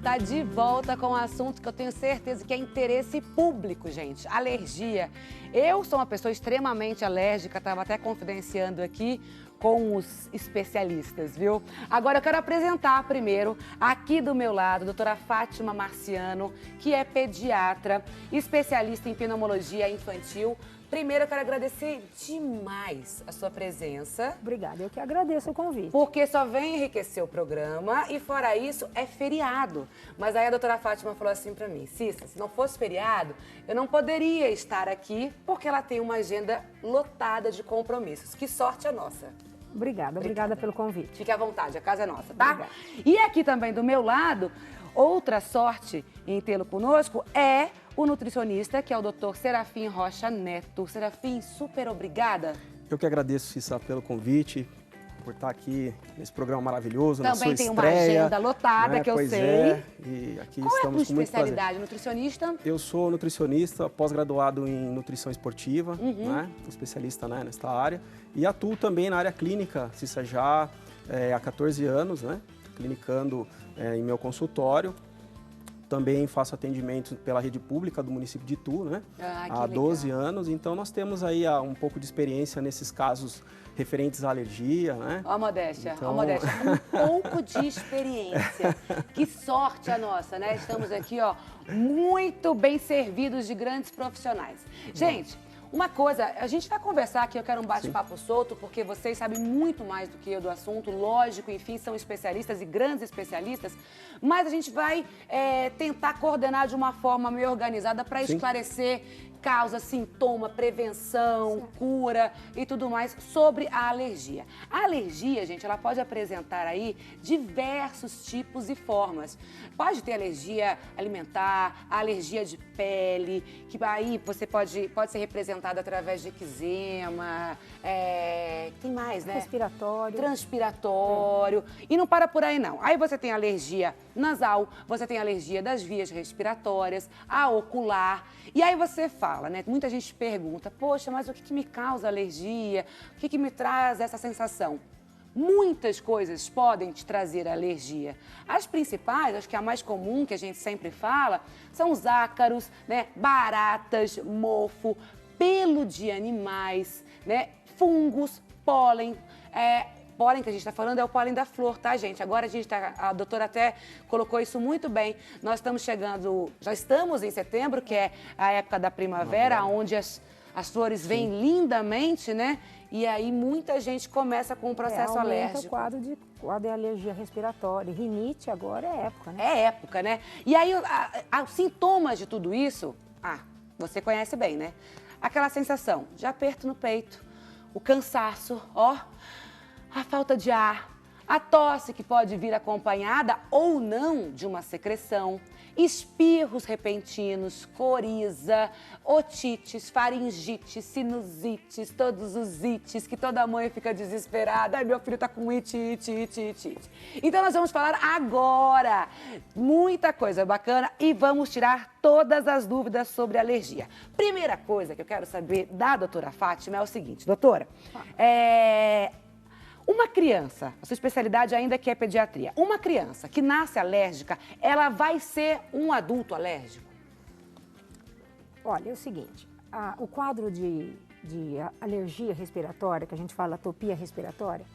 tá de volta com um assunto que eu tenho certeza que é interesse público, gente. Alergia. Eu sou uma pessoa extremamente alérgica, estava até confidenciando aqui com os especialistas, viu? Agora eu quero apresentar primeiro, aqui do meu lado, a doutora Fátima Marciano, que é pediatra, especialista em pneumologia infantil. Primeiro, eu quero agradecer demais a sua presença. Obrigada, eu que agradeço o convite. Porque só vem enriquecer o programa e, fora isso, é feriado. Mas aí a doutora Fátima falou assim pra mim, Cissa, se não fosse feriado, eu não poderia estar aqui porque ela tem uma agenda lotada de compromissos. Que sorte a nossa. Obrigada pelo convite. Fique à vontade, a casa é nossa, tá? Obrigada. E aqui também do meu lado, outra sorte em tê-lo conosco é o nutricionista, que é o Dr. Serafim Rocha Neto. Serafim, super obrigada. Eu que agradeço, Cissa, pelo convite, por estar aqui nesse programa maravilhoso, na sua Também tem estreia. uma agenda lotada, né? que eu Pois sei. É, e aqui Qual é a tua estamos com muito prazer. especialidade? Nutricionista? Eu sou nutricionista, pós-graduado em nutrição esportiva, né? Especialista, né, nesta área. E atuo também na área clínica, Cissa, já há 14 anos, né? Clinicando em meu consultório. Também faço atendimento pela rede pública do município de Itu, né? Há 12 anos. Então, nós temos aí um pouco de experiência nesses casos referentes à alergia, né? Ó a modéstia, então... ó a modéstia. Um pouco de experiência. Que sorte a nossa, né? Estamos aqui, ó, muito bem servidos de grandes profissionais. Gente, uma coisa, a gente vai conversar aqui, eu quero um bate-papo solto, porque vocês sabem muito mais do que eu do assunto, lógico, enfim, são especialistas e grandes especialistas, mas a gente vai tentar coordenar de uma forma meio organizada para esclarecer causa, sintoma, prevenção, cura e tudo mais sobre a alergia. A alergia, gente, ela pode apresentar aí diversos tipos e formas. Pode ter alergia alimentar, alergia de pele, que aí você pode ser representada através de eczema, tem mais, né? Respiratório. Transpiratório. E não para por aí, não. Aí você tem alergia nasal, você tem alergia das vias respiratórias, a ocular. E aí você fala, né? Muita gente pergunta, poxa, mas o que me causa alergia? O que me traz essa sensação? Muitas coisas podem te trazer alergia. As principais, acho que a mais comum que a gente sempre fala, são os ácaros, né? Baratas, mofo, pelo de animais, né? Fungos, pólen. Pólen que a gente está falando é o pólen da flor, tá, gente? Agora a doutora até colocou isso muito bem. Nós estamos chegando, já estamos em setembro, que é a época da primavera, onde as flores vêm lindamente, né? E aí muita gente começa com um processo alérgico. O quadro de alergia respiratória. Rinite agora é época, né? É época, né? E aí os sintomas de tudo isso, você conhece bem, né? Aquela sensação de aperto no peito, o cansaço, a falta de ar, a tosse que pode vir acompanhada ou não de uma secreção, espirros repentinos, coriza, otites, faringites, sinusites, todos os ites, que toda mãe fica desesperada. Ai, meu filho tá com ite. Então nós vamos falar agora muita coisa bacana e vamos tirar todas as dúvidas sobre alergia. Primeira coisa que eu quero saber da doutora Fátima é o seguinte, doutora, uma criança, a sua especialidade ainda que é pediatria, uma criança que nasce alérgica, ela vai ser um adulto alérgico? Olha, é o seguinte, o quadro de alergia respiratória, que a gente fala atopia respiratória,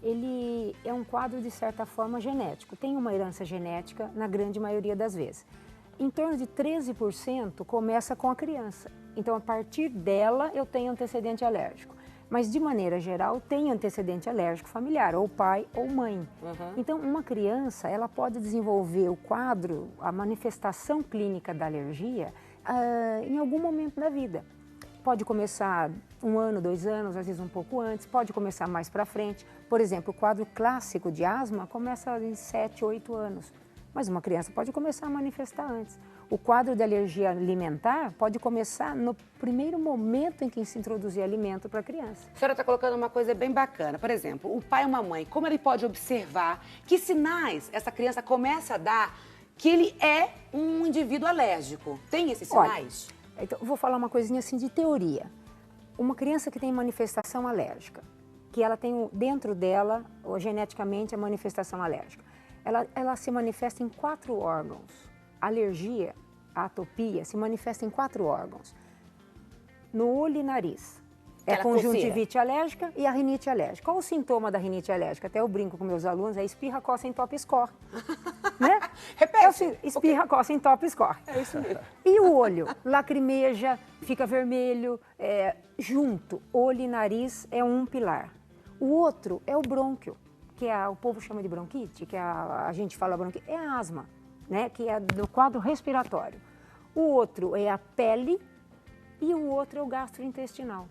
ele é um quadro de certa forma genético, tem uma herança genética na grande maioria das vezes. Em torno de 13% começa com a criança, então a partir dela eu tenho antecedente alérgico. Mas, de maneira geral, tem antecedente alérgico familiar, ou pai ou mãe. Então, uma criança, ela pode desenvolver o quadro, a manifestação clínica da alergia em algum momento da vida. Pode começar 1 ano, 2 anos, às vezes um pouco antes, pode começar mais para frente. Por exemplo, o quadro clássico de asma começa em 7, 8 anos. Mas uma criança pode começar a manifestar antes. O quadro de alergia alimentar pode começar no primeiro momento em que se introduzir alimento para a criança. A senhora está colocando uma coisa bem bacana. Por exemplo, o pai ou uma mãe, como ele pode observar que sinais essa criança começa a dar que ele é um indivíduo alérgico? Tem esses sinais? Olha, então, eu vou falar uma coisinha assim de teoria. Uma criança que tem manifestação alérgica, que ela tem dentro dela, ou geneticamente, a manifestação alérgica. ela se manifesta em 4 órgãos. A alergia, a atopia, se manifesta em 4 órgãos. No olho e nariz. É a conjuntivite alérgica e a rinite alérgica. Qual o sintoma da rinite alérgica? Até eu brinco com meus alunos, é espirra, coça, entope, escorre. Né? Repete. Espirra, coça, entope, escorre. É isso mesmo. E o olho? Lacrimeja, fica vermelho, junto. Olho e nariz é um pilar. O outro é o brônquio, que o povo chama de bronquite, que a gente fala bronquite, é a asma, né? Que é do quadro respiratório. O outro é a pele e o outro é o gastrointestinal.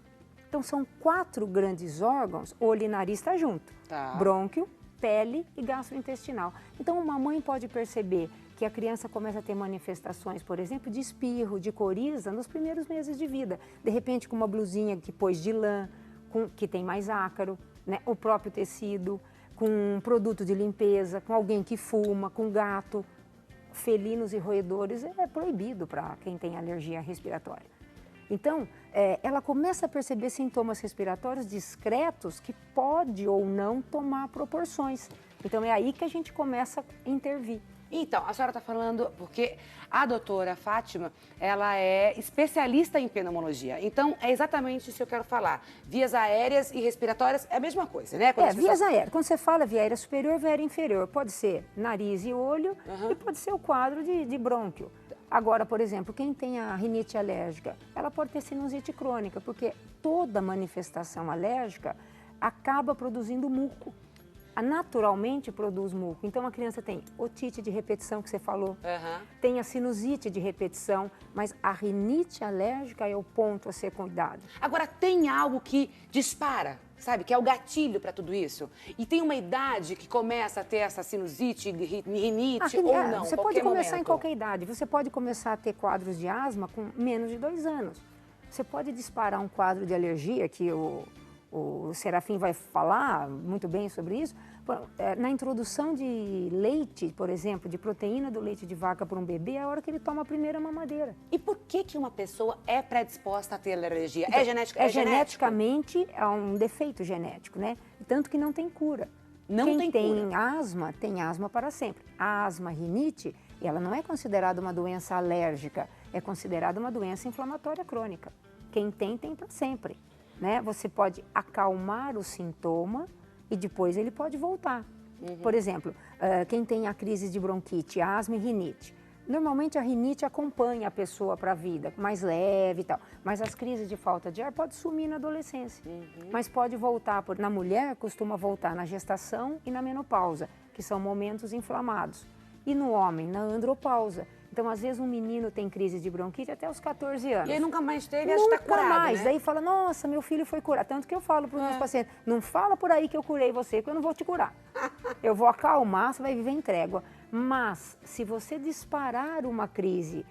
Então, são 4 grandes órgãos, olho e nariz está junto. Tá. Brônquio, pele e gastrointestinal. Então, uma mãe pode perceber que a criança começa a ter manifestações, por exemplo, de espirro, de coriza, nos primeiros meses de vida. De repente, com uma blusinha que pôs de lã, que tem mais ácaro, né? O próprio tecido, com um produto de limpeza, com alguém que fuma, com gato. Felinos e roedores é proibido para quem tem alergia respiratória. Então, ela começa a perceber sintomas respiratórios discretos que pode ou não tomar proporções. Então, é aí que a gente começa a intervir. Então, a senhora está falando, porque a doutora Fátima, ela é especialista em pneumologia. Então, é exatamente isso que eu quero falar. Vias aéreas e respiratórias é a mesma coisa, né? Vias aéreas. Quando você fala via aérea superior, via aérea inferior. Pode ser nariz e olho e pode ser o quadro de brônquio. Agora, por exemplo, quem tem a rinite alérgica, ela pode ter sinusite crônica, porque toda manifestação alérgica acaba produzindo muco. Naturalmente produz muco. Então, a criança tem otite de repetição, que você falou, tem a sinusite de repetição, mas a rinite alérgica é o ponto a ser cuidado. Agora, tem algo que dispara, sabe? Que é o gatilho para tudo isso? E tem uma idade que começa a ter essa sinusite, rinite ou não? Você pode começar em qualquer idade. Você pode começar a ter quadros de asma com menos de 2 anos. Você pode disparar um quadro de alergia, que o Serafim vai falar muito bem sobre isso. Na introdução de leite, por exemplo, de proteína do leite de vaca para um bebê, é a hora que ele toma a primeira mamadeira. E por que uma pessoa é predisposta a ter alergia? Então, é genética? Geneticamente, é um defeito genético, né? Tanto que não tem cura. Quem tem asma, tem asma para sempre. A asma, rinite, ela não é considerada uma doença alérgica, é considerada uma doença inflamatória crônica. Quem tem para sempre. Né? Você pode acalmar o sintoma e depois ele pode voltar. Por exemplo, quem tem a crise de bronquite, asma e rinite. Normalmente a rinite acompanha a pessoa para a vida, mais leve e tal. Mas as crises de falta de ar podem sumir na adolescência. Mas pode voltar, na mulher costuma voltar na gestação e na menopausa, que são momentos inflamados. E no homem, na andropausa. Então, às vezes, um menino tem crise de bronquite até os 14 anos. E aí nunca mais teve, acho que está curado, nunca mais. Né? Daí fala, nossa, meu filho foi curado. Tanto que eu falo para os meus pacientes, não fala por aí que eu curei você, que eu não vou te curar. Eu vou acalmar, você vai viver em trégua. Mas, se você disparar uma crise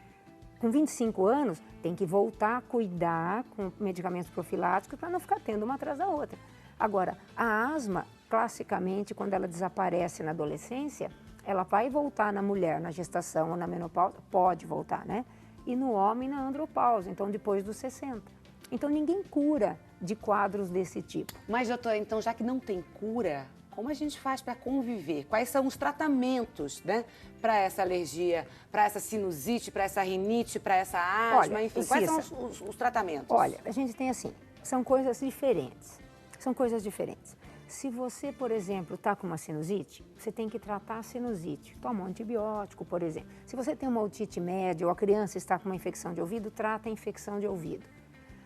com 25 anos, tem que voltar a cuidar com medicamentos profiláticos para não ficar tendo uma atrás da outra. Agora, a asma, classicamente, quando ela desaparece na adolescência, ela vai voltar na mulher, na gestação ou na menopausa, pode voltar, né? E no homem, na andropausa, então depois dos 60. Então ninguém cura de quadros desse tipo. Mas, doutora, então já que não tem cura, como a gente faz para conviver? Quais são os tratamentos, né? Para essa alergia, para essa sinusite, para essa rinite, para essa asma, enfim, quais são os tratamentos? Olha, a gente tem assim, são coisas diferentes. São coisas diferentes. Se você, por exemplo, está com uma sinusite, você tem que tratar a sinusite. Toma um antibiótico, por exemplo. Se você tem uma otite média ou a criança está com uma infecção de ouvido, trata a infecção de ouvido.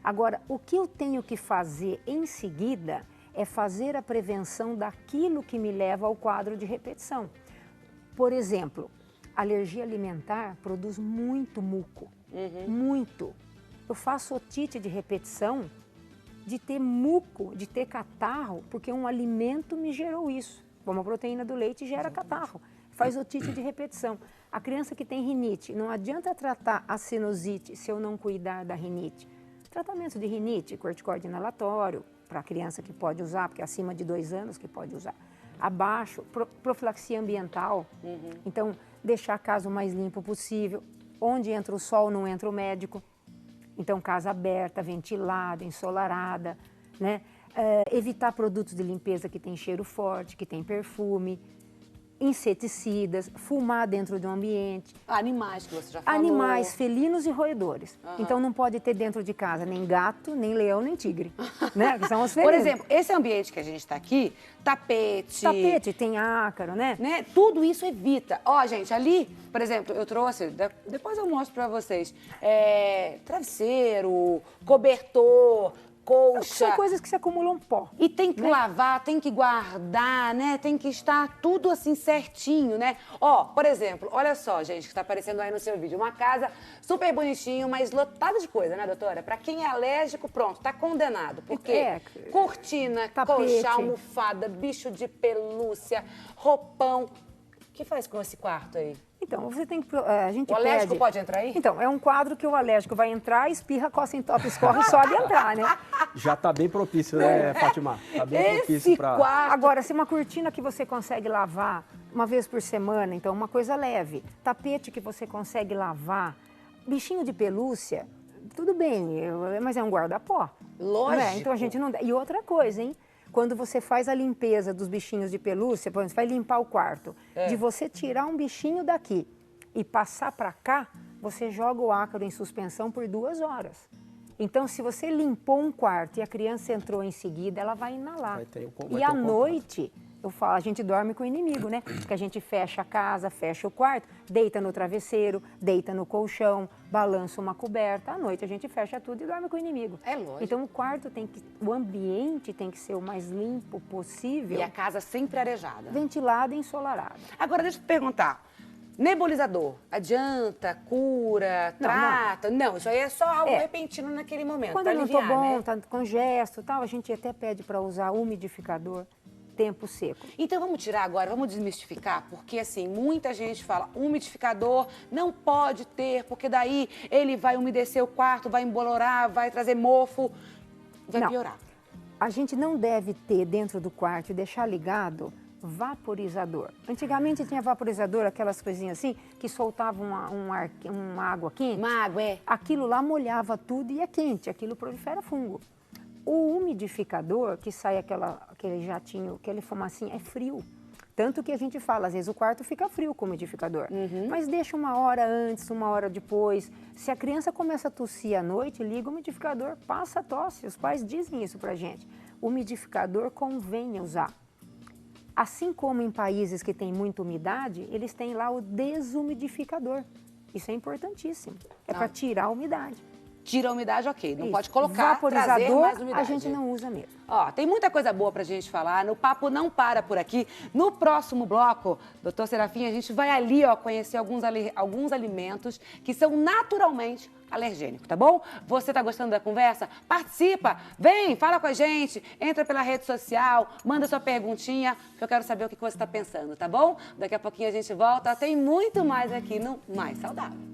Agora, o que eu tenho que fazer em seguida é fazer a prevenção daquilo que me leva ao quadro de repetição. Por exemplo, alergia alimentar produz muito muco, muito. Eu faço otite de repetição de ter muco, de ter catarro, porque um alimento me gerou isso. Como a proteína do leite gera catarro, faz otite de repetição. A criança que tem rinite, não adianta tratar a sinusite se eu não cuidar da rinite. Tratamento de rinite, corticoide inalatório, para a criança que pode usar, porque é acima de 2 anos que pode usar. Abaixo, profilaxia ambiental, então deixar a casa o mais limpo possível. Onde entra o sol, não entra o médico. Então, casa aberta, ventilada, ensolarada, né? Evitar produtos de limpeza que tem cheiro forte, que tem perfume. inseticidas, fumar dentro do ambiente. Animais que você já falou. Animais, felinos e roedores. Então não pode ter dentro de casa nem gato, nem leão, nem tigre, né? Que são os felinos. Por exemplo, esse ambiente que a gente está aqui, tapete... Tapete, tem ácaro, né? Tudo isso evita. Ó, gente, ali, por exemplo, eu trouxe, depois eu mostro pra vocês, travesseiro, cobertor, colcha. São coisas que se acumulam pó. E tem que lavar, tem que guardar, né? Tem que estar tudo assim certinho, né? Ó, por exemplo, olha só, gente, que tá aparecendo aí no seu vídeo. Uma casa super bonitinha, mas lotada de coisa, né, doutora? Pra quem é alérgico, pronto, tá condenado. Porque cortina, tapete, colcha, almofada, bicho de pelúcia, roupão. O que faz com esse quarto aí? Então, você tem que... a gente o alérgico pode entrar aí? Então, é um quadro que o alérgico vai entrar, espirra, coça, entope, escorre, só de entrar, né? Já tá bem propício, né, Fátima? Tá bem propício para... Agora, se uma cortina que você consegue lavar uma vez por semana, então uma coisa leve. Tapete que você consegue lavar. Bichinho de pelúcia, tudo bem, mas é um guarda-pó. Lógico. Né? Então a gente não... E outra coisa, hein? Quando você faz a limpeza dos bichinhos de pelúcia, por exemplo, você vai limpar o quarto, de você tirar um bichinho daqui e passar para cá, você joga o ácaro em suspensão por 2 horas. Então, se você limpou um quarto e a criança entrou em seguida, ela vai inalar. E à noite, eu falo, a gente dorme com o inimigo, né? Porque a gente fecha a casa, fecha o quarto, deita no travesseiro, deita no colchão, balança uma coberta. À noite a gente fecha tudo e dorme com o inimigo. É lógico. Então o ambiente tem que ser o mais limpo possível. E a casa sempre arejada. Ventilada e ensolarada. Agora, deixa eu te perguntar. Nebulizador, adianta, cura, trata? Não, isso aí é só algo repentino naquele momento. Quando pra eu não aliviar, tô bom, né? tá com gesto e tal, a gente até pede para usar umidificador, tempo seco. Então vamos tirar agora, vamos desmistificar, porque assim, muita gente fala, umidificador não pode ter, porque daí ele vai umedecer o quarto, vai embolorar, vai trazer mofo, vai piorar. A gente não deve ter dentro do quarto e deixar ligado vaporizador. Antigamente tinha vaporizador, aquelas coisinhas assim, que soltavam uma água quente. Uma água, Aquilo lá molhava tudo e é quente, aquilo prolifera fungo. O umidificador, que sai aquele jatinho, aquele fumacinho, é frio. Tanto que a gente fala, às vezes o quarto fica frio com o umidificador. Mas deixa 1 hora antes, 1 hora depois. Se a criança começa a tossir à noite, liga o umidificador, passa a tosse. Os pais dizem isso pra gente. O umidificador convém usar. Assim como em países que tem muita umidade, eles têm lá o desumidificador. Isso é importantíssimo. É para tirar a umidade. Tira a umidade, ok. Não pode colocar, trazer mais umidade. A gente não usa mesmo. Ó, tem muita coisa boa pra gente falar. No papo não para por aqui. No próximo bloco, doutor Serafim, a gente vai ali, ó, conhecer alguns alimentos que são naturalmente alergênicos, tá bom? Você tá gostando da conversa? Participa! Vem, fala com a gente, entra pela rede social, manda sua perguntinha, que eu quero saber o que você tá pensando, tá bom? Daqui a pouquinho a gente volta. Tem muito mais aqui no Mais Saudável.